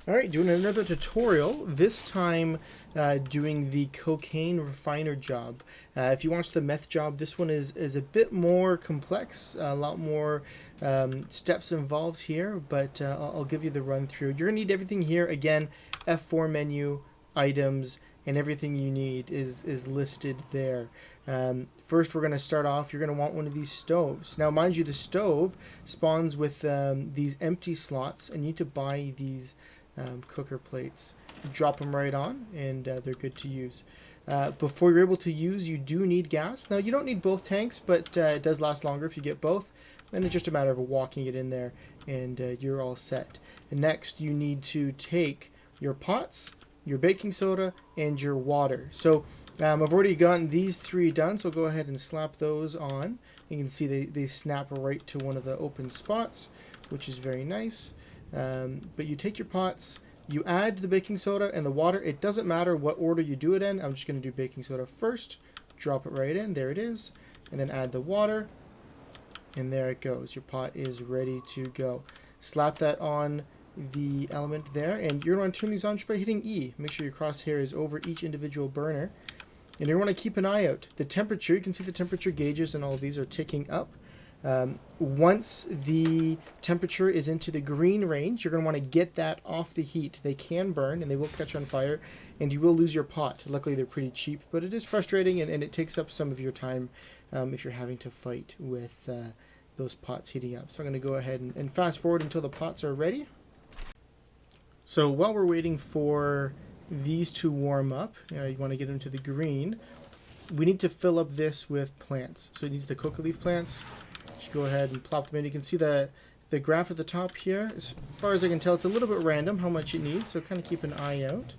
Alright, doing another tutorial, this time doing the cocaine refiner job. If you watch the meth job, this one is a bit more complex, a lot more steps involved here, but I'll give you the run through. You're going to need everything here. Again, F4 menu, items, and everything you need is listed there. First, we're going to start off, you're going to want one of these stoves. Now, mind you, the stove spawns with these empty slots, and you need to buy these cooker plates. Drop them right on, and they're good to use. Before you're able to use, you do need gas. Now, you don't need both tanks, but it does last longer if you get both. And it's just a matter of walking it in there, and you're all set. And next, you need to take your pots, your baking soda, and your water. So I've already gotten these three done, so go ahead and slap those on. You can see they snap right to one of the open spots, which is very nice. But you take your pots, you add the baking soda and the water. It doesn't matter what order you do it in. I'm just going to do baking soda first. Drop it right in. There it is. And then add the water. And there it goes. Your pot is ready to go. Slap that on the element there. And you're going to turn these on just by hitting E. Make sure your crosshair is over each individual burner. And you want to keep an eye out. The temperature, you can see the temperature gauges and all of these are ticking up. Once the temperature is into the green range, you're going to want to get that off the heat. They can burn and they will catch on fire, and you will lose your pot. Luckily, they're pretty cheap, but it is frustrating, and it takes up some of your time if you're having to fight with those pots heating up. So I'm going to go ahead and fast forward until the pots are ready. So while we're waiting for these to warm up, you want to get them to the green, we need to fill up this with plants. So it needs the coca leaf plants. Just go ahead and plop them in. You can see the graph at the top here. As far as I can tell, it's a little bit random how much it needs, so kind of keep an eye out.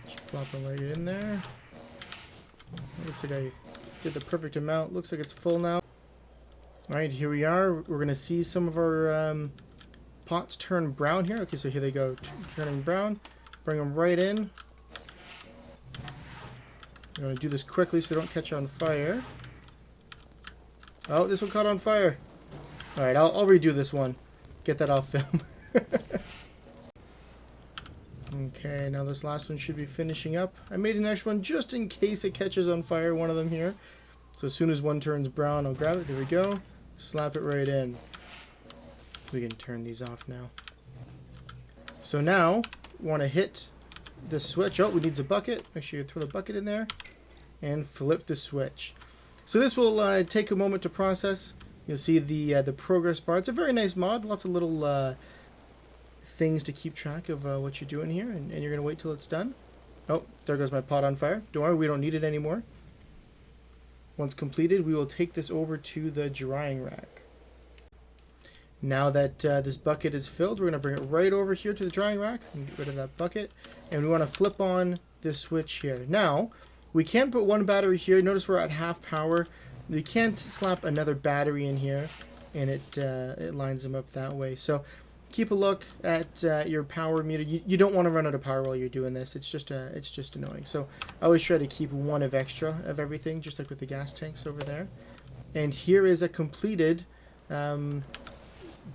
Just plop them right in there. Looks like I did the perfect amount. Looks like it's full now. Alright, here we are. We're going to see some of our pots turn brown here. Okay, so here they go, turning brown. Bring them right in. I'm going to do this quickly so they don't catch on fire. Oh, this one caught on fire. Alright, I'll redo this one. Get that off film. Okay, now this last one should be finishing up. I made an extra one just in case it catches on fire, one of them here. So as soon as one turns brown, I'll grab it. There we go. Slap it right in. We can turn these off now. So now, we want to hit the switch. Oh, we need a bucket. Make sure you throw the bucket in there. And flip the switch. So this will take a moment to process. You'll see the progress bar. It's a very nice mod. Lots of little things to keep track of what you're doing here. And you're going to wait till it's done. Oh, there goes my pot on fire. Don't worry, we don't need it anymore. Once completed, we will take this over to the drying rack. Now that this bucket is filled, we're going to bring it right over here to the drying rack. And get rid of that bucket. And we want to flip on this switch here. Now, we can put one battery here. Notice we're at half power. You can't slap another battery in here, and it lines them up that way. So keep a look at your power meter. You don't want to run out of power while you're doing this. It's just annoying. So I always try to keep one of extra of everything, just like with the gas tanks over there. And here is a completed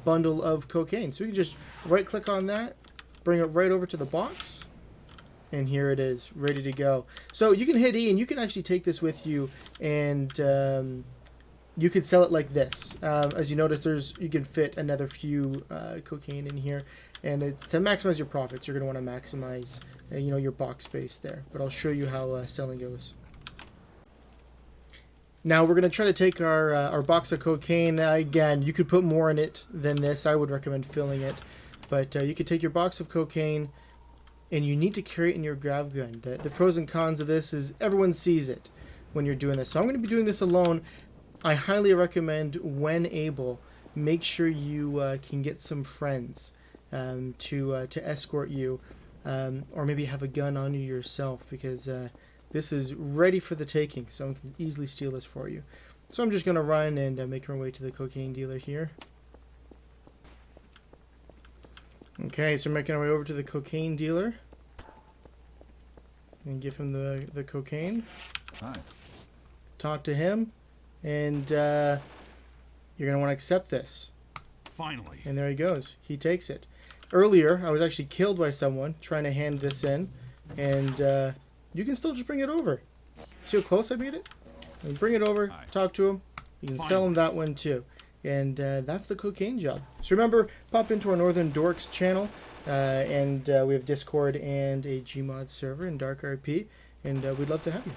bundle of cocaine. So we can just right-click on that, bring it right over to the box. And here it is, ready to go. So you can hit E, and you can actually take this with you, and you could sell it like this. As you notice, you can fit another few cocaine in here, and it's to maximize your profits. You're going to want to maximize, your box space there. But I'll show you how selling goes. Now we're going to try to take our box of cocaine. Again, you could put more in it than this. I would recommend filling it, but you could take your box of cocaine. And you need to carry it in your grav gun. The pros and cons of this is everyone sees it when you're doing this. So I'm going to be doing this alone. I highly recommend, when able, make sure you can get some friends to escort you, or maybe have a gun on you yourself, because this is ready for the taking. Someone can easily steal this for you. So I'm just going to run and make my way to the cocaine dealer here. Okay, so I'm making our way over to the cocaine dealer and give him the cocaine. Hi. Talk to him, and you're going to want to accept this. Finally. And there he goes. He takes it. earlier I was actually killed by someone trying to hand this in, and you can still just bring it over. See how close I made it? And bring it over, talk to him. You can sell him that one too. And that's the cocaine job. So remember, pop into our Northern Dorks channel, and we have Discord and a Gmod server in DarkRP, and we'd love to have you.